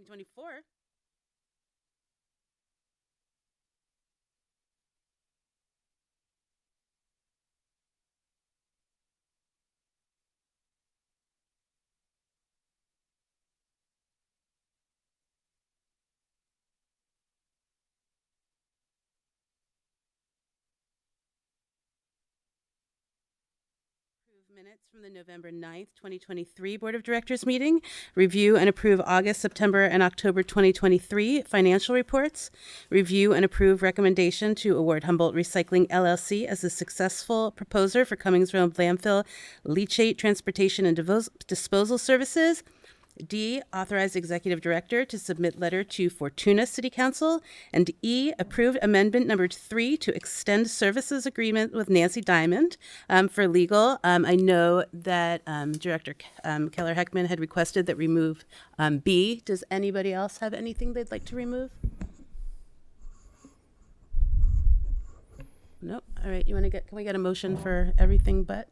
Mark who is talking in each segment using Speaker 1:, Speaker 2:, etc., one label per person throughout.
Speaker 1: 2024. Minutes from the November 9th, 2023 Board of Directors meeting. Review and approve August, September, and October 2023 financial reports. Review and approve recommendation to award Humboldt Recycling LLC as a successful proposer for Cummings Road landfill leachate transportation and disposal services. D, authorize executive director to submit letter to Fortuna City Council. And E, approved amendment number 3 to extend services agreement with Nancy Diamond for legal. I know that Director Keller Heckman had requested that remove B. Does anybody else have anything they'd like to remove? Nope. All right. You want to can we get a motion for everything but?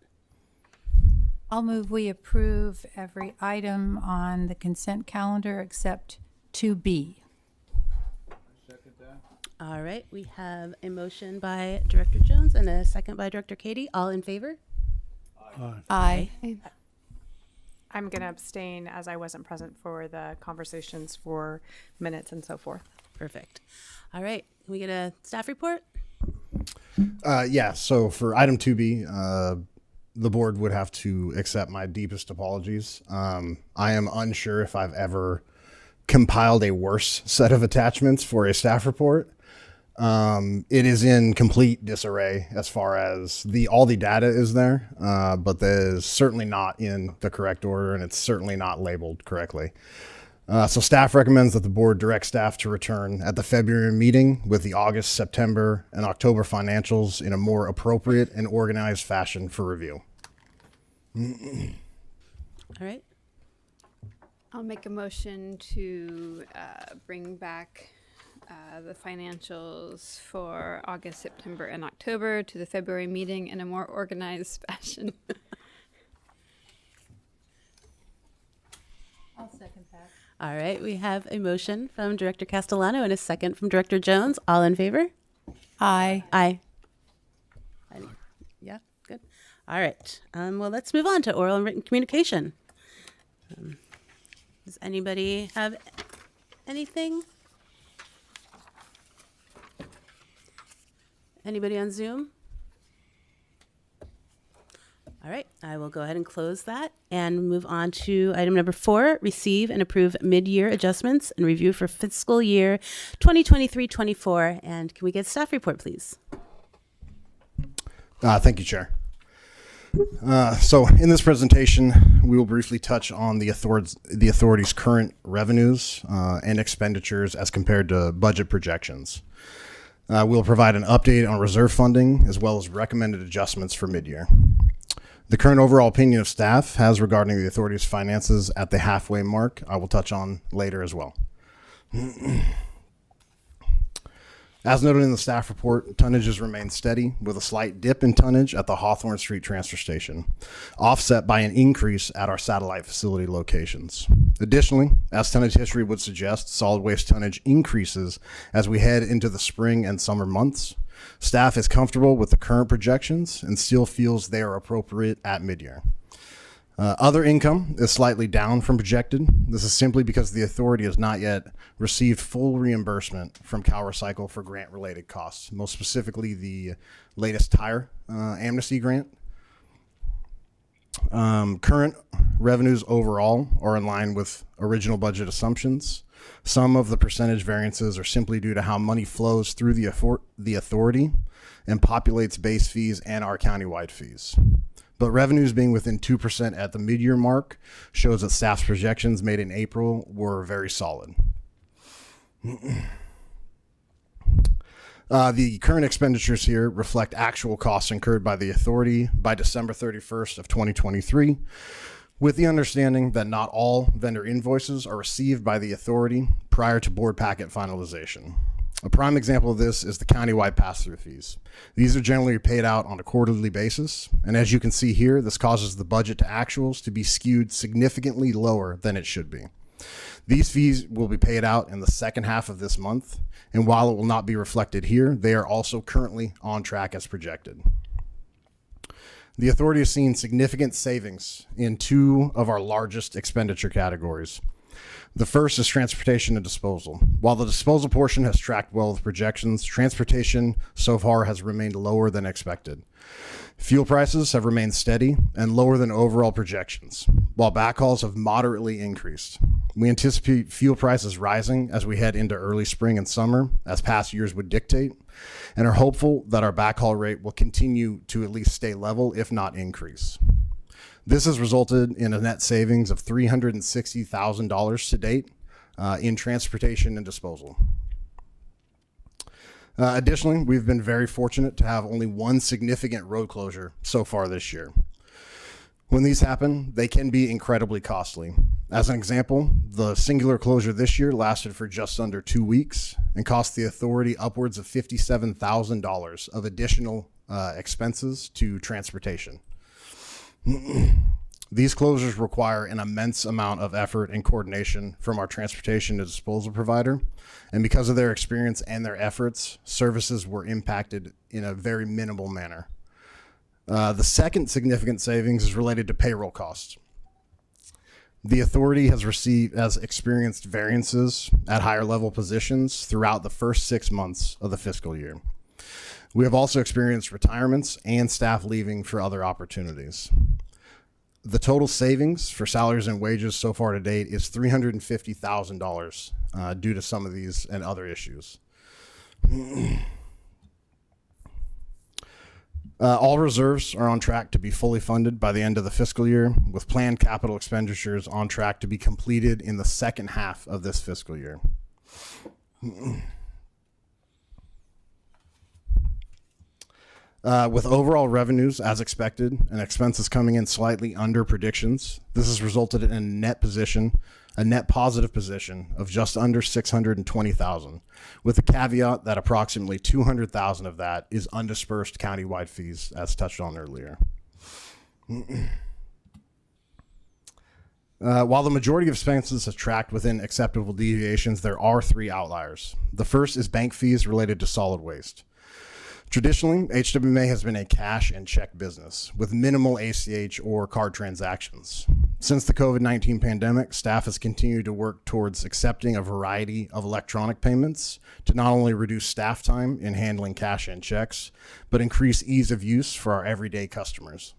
Speaker 2: I'll move we approve every item on the consent calendar except 2B.
Speaker 3: Second that.
Speaker 1: All right, we have a motion by Director Jones and a second by Director Katie. All in favor?
Speaker 2: Aye.
Speaker 4: I'm going to abstain as I wasn't present for the conversations for minutes and so forth.
Speaker 1: Perfect. All right, can we get a staff report?
Speaker 3: Yeah, so for item 2B, the board would have to accept my deepest apologies. I am unsure if I've ever compiled a worse set of attachments for a staff report. It is in complete disarray as far as all the data is there, but that is certainly not in the correct order, and it's certainly not labeled correctly. So staff recommends that the board direct staff to return at the February meeting with the August, September, and October financials in a more appropriate and organized fashion for review.
Speaker 1: All right,
Speaker 5: I'll make a motion to bring back the financials for August, September, and October to the February meeting in a more organized fashion.
Speaker 2: I'll second that.
Speaker 1: all right, we have a motion from Director Castellano and a second from Director Jones. All in favor?
Speaker 2: Aye.
Speaker 1: Aye. Yeah, good. All right, well, let's move on to oral and written communication. Does anybody have anything? Anybody on Zoom? All right, I will go ahead and close that and move on to item number 4, receive and approve mid-year adjustments and review for fiscal year 2023-24. And can we get staff report, please?
Speaker 3: Thank you, Chair. So in this presentation, we will briefly touch on the authority's current revenues and expenditures as compared to budget projections. We'll provide an update on reserve funding as well as recommended adjustments for mid-year. The current overall opinion of staff has regarding the authority's finances at the halfway mark, I will touch on later as well. As noted in the staff report, tonnages remain steady with a slight dip in tonnage at the Hawthorne Street transfer station, offset by an increase at our satellite facility locations. Additionally, as tonnage history would suggest, solid waste tonnage increases as we head into the spring and summer months. Staff is comfortable with the current projections and still feels they are appropriate at mid-year. Other income is slightly down from projected. This is simply because the authority has not yet received full reimbursement from Cal Recycle for grant-related costs, most specifically the latest tire amnesty grant. Current revenues overall are in line with original budget assumptions. Some of the percentage variances are simply due to how money flows through the authority and populates base fees and our countywide fees. But revenues being within 2% at the mid-year mark shows that staff's projections made in April were very solid. The current expenditures here reflect actual costs incurred by the authority by December 31st of 2023, with the understanding that not all vendor invoices are received by the authority prior to board packet finalization. A prime example of this is the countywide pass-through fees. These are generally paid out on a quarterly basis, and as you can see here, this causes the budget to actuals to be skewed significantly lower than it should be. These fees will be paid out in the second half of this month, and while it will not be reflected here, they are also currently on track as projected. The authority has seen significant savings in two of our largest expenditure categories. The first is transportation and disposal. While the disposal portion has tracked well with projections, transportation so far has remained lower than expected. Fuel prices have remained steady and lower than overall projections, while backhauls have moderately increased. We anticipate fuel prices rising as we head into early spring and summer, as past years would dictate, and are hopeful that our backhaul rate will continue to at least stay level, if not increase. This has resulted in a net savings of $360,000 to date in transportation and disposal. Additionally, we've been very fortunate to have only one significant road closure so far this year. When these happen, they can be incredibly costly. As an example, the singular closure this year lasted for just under 2 weeks and cost the authority upwards of $57,000 of additional expenses to transportation. These closures require an immense amount of effort and coordination from our transportation and disposal provider, and because of their experience and their efforts, services were impacted in a very minimal manner. The second significant savings is related to payroll costs. The authority has experienced variances at higher level positions throughout the first 6 months of the fiscal year. We have also experienced retirements and staff leaving for other opportunities. The total savings for salaries and wages so far to date is $350,000 due to some of these and other issues. All reserves are on track to be fully funded by the end of the fiscal year, with planned capital expenditures on track to be completed in the second half of this fiscal year. With overall revenues as expected and expenses coming in slightly under predictions, this has resulted in a net positive position of just under $620,000, with the caveat that approximately $200,000 of that is undispersed countywide fees, as touched on earlier. While the majority of expenses have tracked within acceptable deviations, there are 3 outliers. The first is bank fees related to solid waste. Traditionally, HWMA has been a cash and check business with minimal ACH or card transactions. Since the COVID-19 pandemic, staff has continued to work towards accepting a variety of electronic payments to not only reduce staff time in handling cash and checks, but increase ease of use for our everyday customers.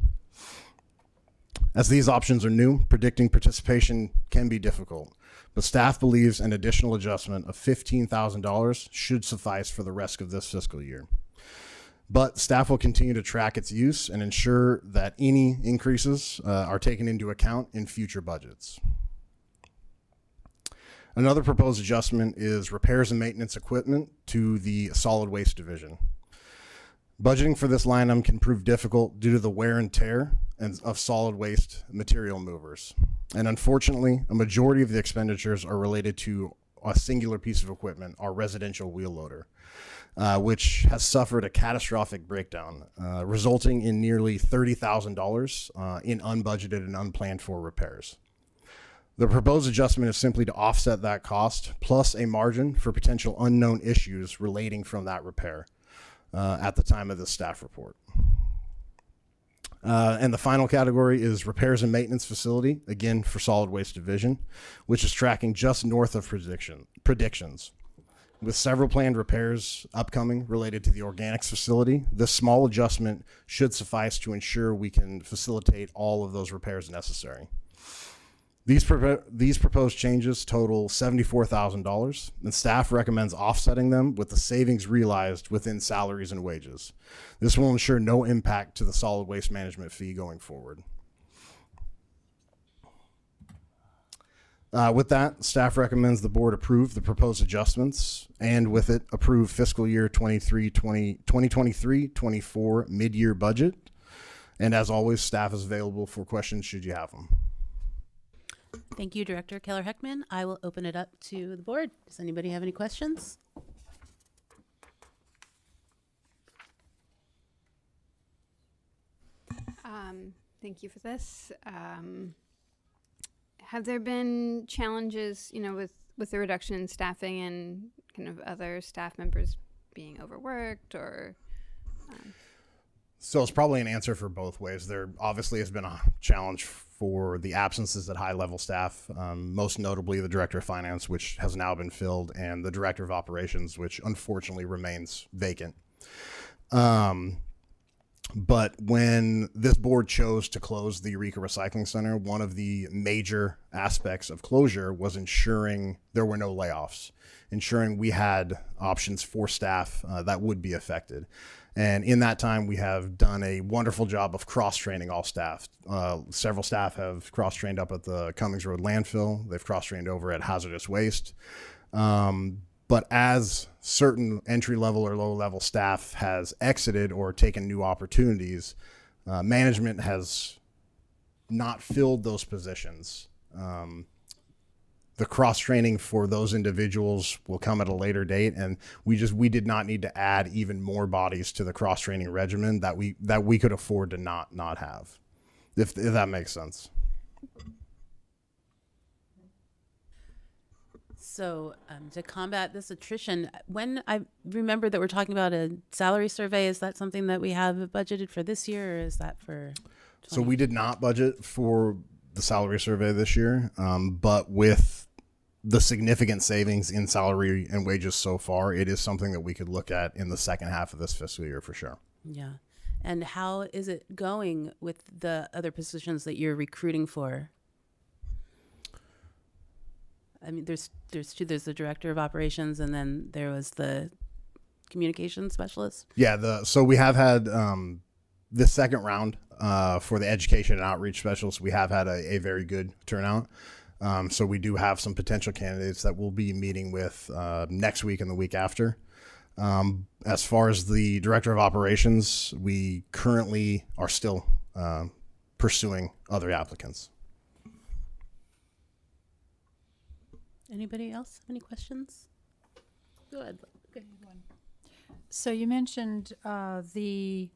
Speaker 3: As these options are new, predicting participation can be difficult, but staff believes an additional adjustment of $15,000 should suffice for the rest of this fiscal year. But staff will continue to track its use and ensure that any increases are taken into account in future budgets. Another proposed adjustment is repairs and maintenance equipment to the solid waste division. Budgeting for this line item can prove difficult due to the wear and tear of solid waste material movers. And unfortunately, a majority of the expenditures are related to a singular piece of equipment, our residential wheel loader, which has suffered a catastrophic breakdown, resulting in nearly $30,000 in unbudgeted and unplanned for repairs. The proposed adjustment is simply to offset that cost, plus a margin for potential unknown issues relating from that repair at the time of the staff report. And the final category is repairs and maintenance facility, again for solid waste division, which is tracking just north of predictions. With several planned repairs upcoming related to the organics facility, this small adjustment should suffice to ensure we can facilitate all of those repairs necessary. These proposed changes total $74,000, and staff recommends offsetting them with the savings realized within salaries and wages. This will ensure no impact to the solid waste management fee going forward. With that, staff recommends the board approve the proposed adjustments and with it approve fiscal year 2023-24 mid-year budget. And as always, staff is available for questions should you have them.
Speaker 1: Thank you, Director Keller-Heckman. I will open it up to the board. Does anybody have any questions?
Speaker 5: Thank you for this. have there been challenges, with the reduction in staffing and kind of other staff members being overworked or?
Speaker 3: So it's probably an answer for both ways. There obviously has been a challenge for the absences at high level staff, most notably the director of finance, which has now been filled, and the director of operations, which unfortunately remains vacant. But when this board chose to close the Eureka Recycling Center, one of the major aspects of closure was ensuring there were no layoffs, ensuring we had options for staff that would be affected. And in that time, we have done a wonderful job of cross-training all staff. Several staff have cross-trained up at the Cummings Road landfill. They've cross-trained over at hazardous waste. But as certain entry-level or low-level staff has exited or taken new opportunities, management has not filled those positions. The cross-training for those individuals will come at a later date, and we did not need to add even more bodies to the cross-training regimen that we could afford to not have, if that makes sense.
Speaker 1: So to combat this attrition, when I remember that we're talking about a salary survey, is that something that we have budgeted for this year, or is that for?
Speaker 3: So we did not budget for the salary survey this year, but with the significant savings in salary and wages so far, it is something that we could look at in the second half of this fiscal year for sure.
Speaker 1: Yeah. And how is it going with the other positions that you're recruiting for? I mean, there's two. There's the director of operations, and then there was the communications specialist.
Speaker 3: Yeah. So we have had the second round for the education and outreach specialists. We have had a very good turnout. So we do have some potential candidates that we'll be meeting with next week and the week after. As far as the director of operations, we currently are still pursuing other applicants.
Speaker 1: Anybody else have any questions? Good.
Speaker 2: So you mentioned the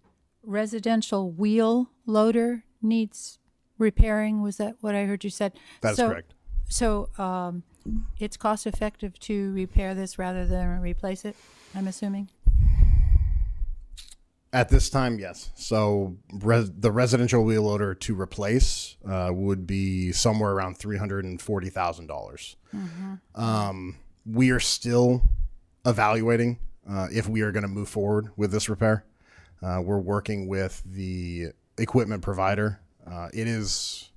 Speaker 2: residential wheel loader needs repairing. Was that what I heard you said?
Speaker 3: That's correct.
Speaker 2: So it's cost effective to repair this rather than replace it, I'm assuming?
Speaker 3: At this time, yes. So the residential wheel loader to replace would be somewhere around $340,000. Mm-hmm. We are still evaluating if we are going to move forward with this repair. We're working with the equipment provider. It is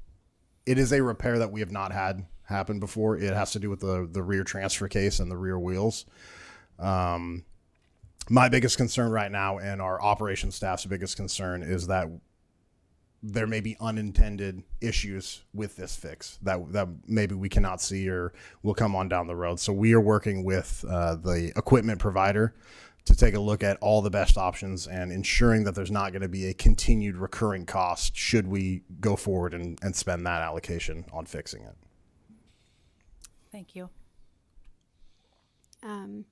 Speaker 3: a repair that we have not had happen before. It has to do with the rear transfer case and the rear wheels. My biggest concern right now, and our operations staff's biggest concern, is that there may be unintended issues with this fix that maybe we cannot see or will come on down the road. So we are working with the equipment provider to take a look at all the best options and ensuring that there's not going to be a continued recurring cost should we go forward and spend that allocation on fixing it.
Speaker 2: Thank you.
Speaker 5: And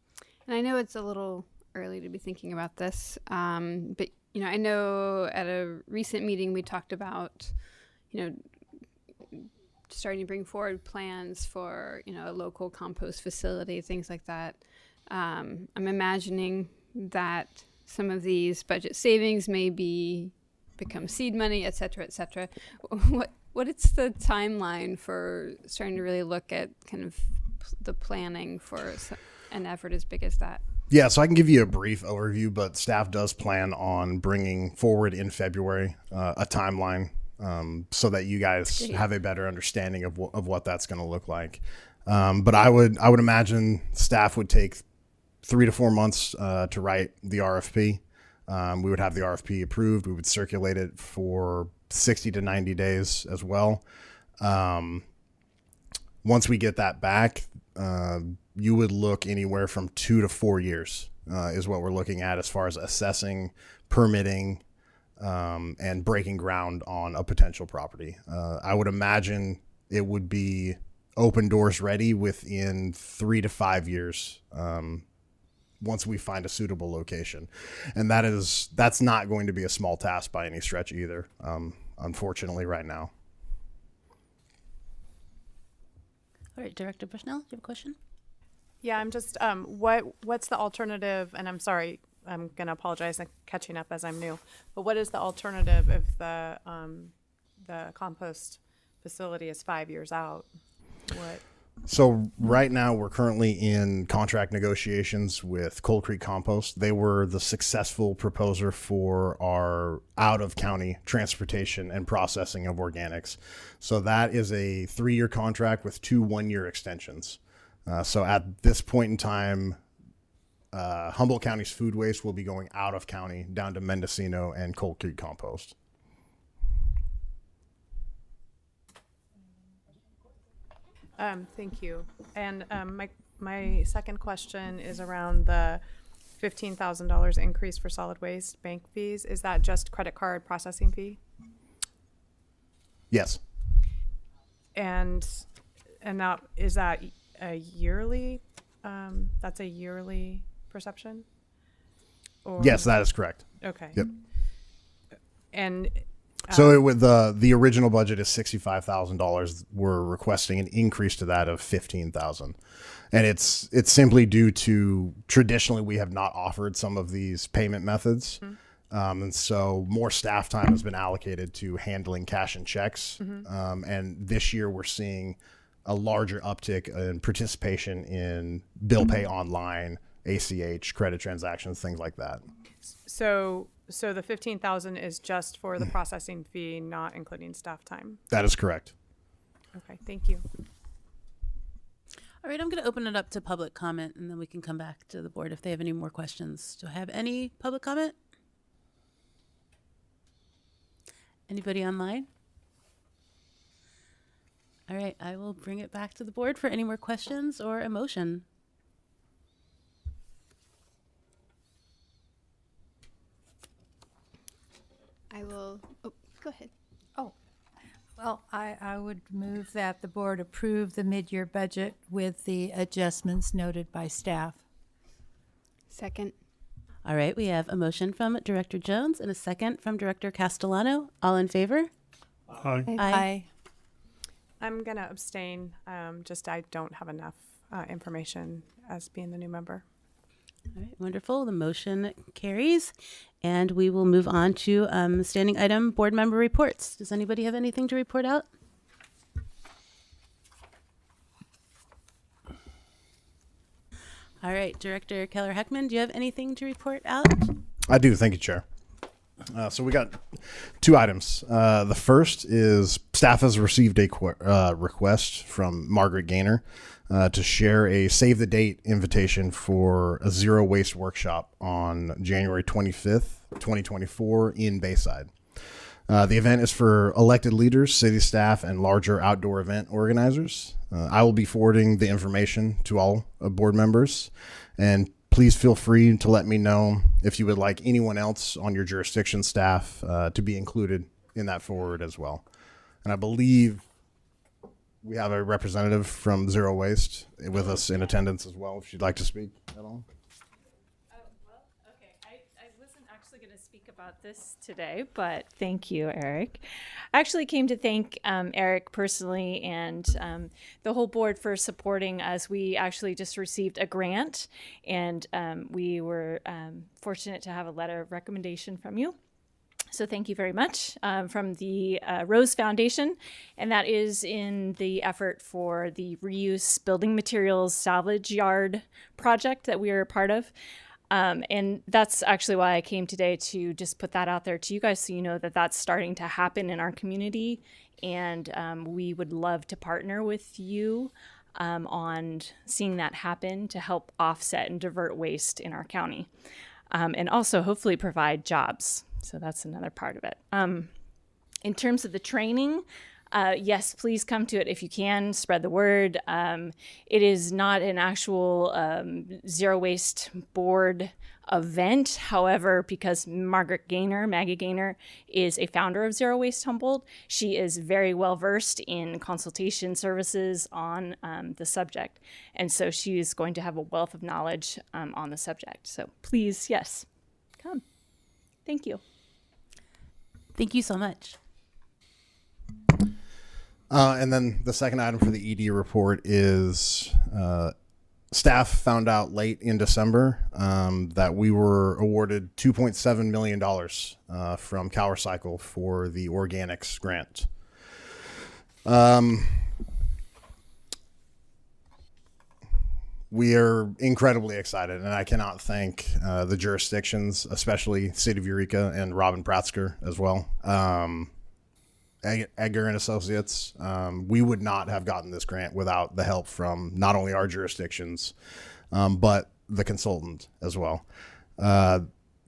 Speaker 5: I know it's a little early to be thinking about this, but I know at a recent meeting we talked about, starting to bring forward plans for a local compost facility, things like that. I'm imagining that some of these budget savings may become seed money, et cetera, et cetera. What is the timeline for starting to really look at kind of the planning for an effort as big as that?
Speaker 3: Yeah, so I can give you a brief overview, but staff does plan on bringing forward in February a timeline so that you guys have a better understanding of what that's going to look like. But I would imagine staff would take 3 to 4 months to write the RFP. We would have the RFP approved. We would circulate it for 60 to 90 days as well. Once we get that back, you would look anywhere from 2 to 4 years is what we're looking at as far as assessing, permitting, and breaking ground on a potential property. I would imagine it would be open doors ready within 3 to 5 years once we find a suitable location. And that's not going to be a small task by any stretch either, unfortunately, right now.
Speaker 1: All right, Director Bushnell, do you have a question?
Speaker 4: Yeah, I'm just, what's the alternative, and I'm sorry, I'm gonna apologize, I'm catching up as I'm new, but what is the alternative if the compost facility is 5 years out? What?
Speaker 3: So right now we're currently in contract negotiations with Cold Creek Compost. They were the successful proposer for our out of county transportation and processing of organics. So that is a 3-year contract with 2 1-year extensions. So at this point in time, Humboldt County's food waste will be going out of county down to Mendocino and Cold Creek Compost.
Speaker 4: Thank you. And my second question is around the $15,000 increase for solid waste bank fees. Is that just credit card processing fee?
Speaker 3: Yes.
Speaker 4: And that is that a yearly? That's a yearly perception? Or,
Speaker 3: Yes, that is correct.
Speaker 4: Okay.
Speaker 3: Yep.
Speaker 4: And
Speaker 3: So it would, the original budget is $65,000. We're requesting an increase to that of $15,000, and it's simply due to traditionally we have not offered some of these payment methods, and so more staff time has been allocated to handling cash and checks. And this year we're seeing a larger uptick in participation in bill pay online, ACH, credit transactions, things like that.
Speaker 4: so the 15,000 is just for the processing fee, not including staff time.
Speaker 3: That is correct.
Speaker 4: Okay, thank you.
Speaker 1: All right, I'm going to open it up to public comment, and then we can come back to the board if they have any more questions. Do I have any public comment? Anybody online? All right, I will bring it back to the board for any more questions or a motion.
Speaker 5: I will, oh, go ahead.
Speaker 2: Well, I would move that the board approve the mid-year budget with the adjustments noted by staff.
Speaker 5: Second.
Speaker 1: All right, we have a motion from Director Jones and a second from Director Castellano. All in favor? Aye.
Speaker 4: I'm going to abstain. Just I don't have enough information as being the new member.
Speaker 1: All right, wonderful. The motion carries. And we will move on to standing item board member reports. Does anybody have anything to report out? All right, Director Keller-Heckman, do you have anything to report out?
Speaker 3: I do. Thank you, Chair. So we got 2 items. The first is staff has received a request from Margaret Gaynor to share a save the date invitation for a zero waste workshop on January 25th, 2024 in Bayside. The event is for elected leaders, city staff, and larger outdoor event organizers. I will be forwarding the information to all board members, and please feel free to let me know if you would like anyone else on your jurisdiction staff to be included in that forward as well. And I believe we have a representative from Zero Waste with us in attendance as well, if you'd like to speak at all.
Speaker 6: I wasn't actually going to speak about this today, but thank you, Eric. I actually came to thank Eric personally and the whole board for supporting us. We actually just received a grant, and we were fortunate to have a letter of recommendation from you. So thank you very much from the Rose Foundation, and that is in the effort for the reuse building materials salvage yard project that we are a part of. And that's actually why I came today, to just put that out there to you guys so you know that that's starting to happen in our community, and we would love to partner with you on seeing that happen to help offset and divert waste in our county, and also hopefully provide jobs. So that's another part of it. In terms of the training, yes, please come to it if you can. Spread the word. It is not an actual zero waste board event. However, because Maggie Gaynor, is a founder of Zero Waste Humboldt, she is very well versed in consultation services on the subject. And so she is going to have a wealth of knowledge on the subject. So please, yes, come. Thank you.
Speaker 1: Thank you so much.
Speaker 3: And then the second item for the ED report is staff found out late in December that we were awarded $2.7 million from CalRecycle for the organics grant. We are incredibly excited, and I cannot thank the jurisdictions, especially City of Eureka and Robin Pratzker as well. Edgar and Associates, we would not have gotten this grant without the help from not only our jurisdictions, but the consultant as well.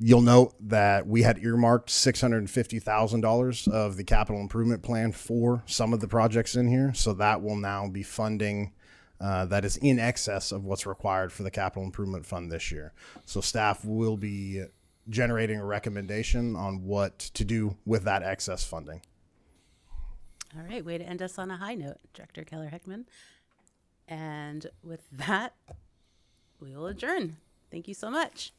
Speaker 3: You'll note that we had earmarked $650,000 of the capital improvement plan for some of the projects in here. So that will now be funding that is in excess of what's required for the capital improvement fund this year. So staff will be generating a recommendation on what to do with that excess funding.
Speaker 1: All right, way to end us on a high note, Director Keller-Heckman. And with that, we will adjourn. Thank you so much.